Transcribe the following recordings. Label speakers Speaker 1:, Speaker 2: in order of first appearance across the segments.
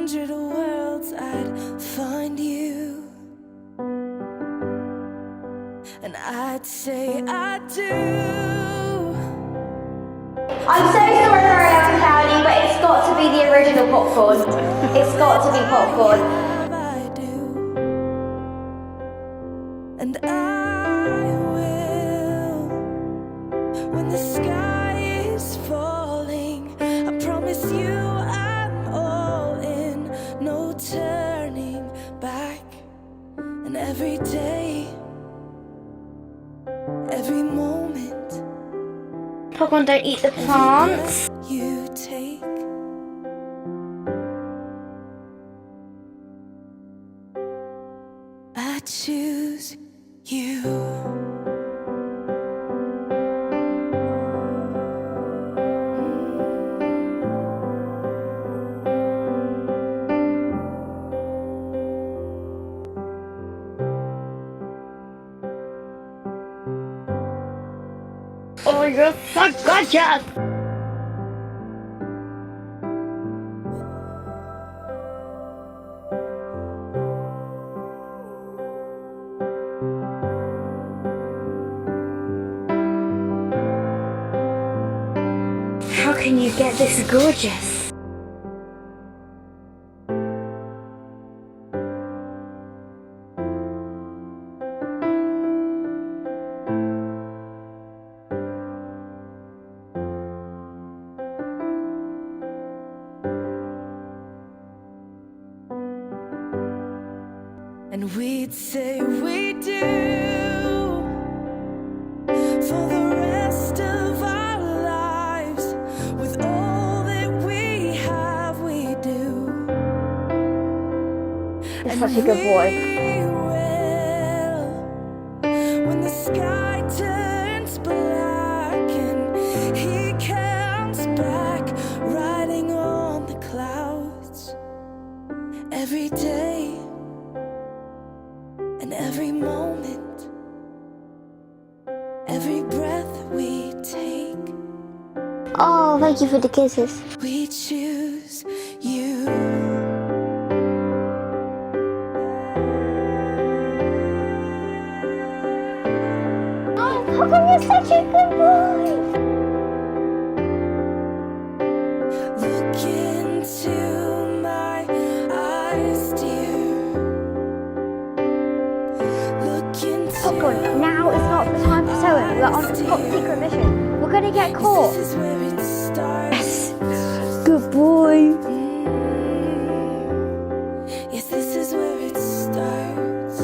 Speaker 1: 100 worlds I'd find you, and I'd say I do.
Speaker 2: I'm so sorry for Harlow Cloudy, but it's got to be the original popcorn. It's got to be popcorn.
Speaker 1: I do, and I will. When the sky is falling, I promise you I'm all in, no turning back. And every day, every moment,
Speaker 2: Popcorn, don't eat the plants.
Speaker 1: you take, I choose you.
Speaker 2: Oh, you're so gorgeous! How can you get this gorgeous?
Speaker 1: And we'd say we do for the rest of our lives. With all that we have, we do.
Speaker 2: You're such a good boy.
Speaker 1: We will, when the sky turns black and he comes back, riding on the clouds. Every day and every moment, every breath we take,
Speaker 2: Oh, thank you for the kisses.
Speaker 1: we choose you.
Speaker 2: Oh, Popcorn, you're such a good boy.
Speaker 1: Look into my eyes, dear. Look into
Speaker 2: Popcorn, now is not the time for sewing. We're on a top secret mission. We're gonna get caught.
Speaker 1: This is where it starts.
Speaker 2: Yes. Good boy.
Speaker 1: Yes, this is where it starts.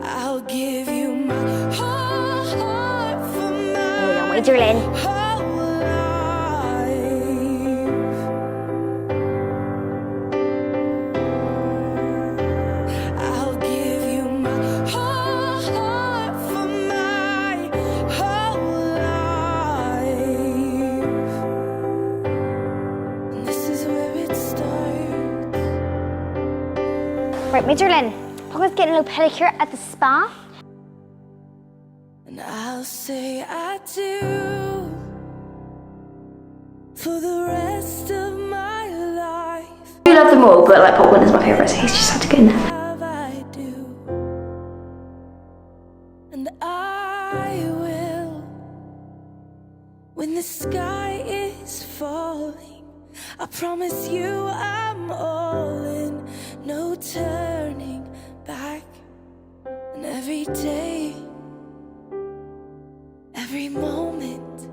Speaker 1: I'll give you my whole heart for my
Speaker 2: What are you doing?
Speaker 1: whole life. I'll give you my whole heart for my whole life. And this is where it starts.
Speaker 2: Right, Major Lynn. Popcorn's getting a little pedicure at the spa.
Speaker 1: And I'll say I do for the rest of my life.
Speaker 2: I do love them all, but like Popcorn is my favourite, so he's just had to go in there.
Speaker 1: I do, and I will. When the sky is falling, I promise you I'm all in, no turning back. And every day, every moment,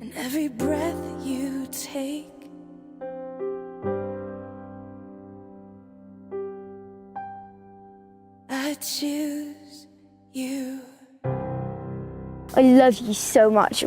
Speaker 1: and every breath you take, I choose you.
Speaker 2: I love you so much.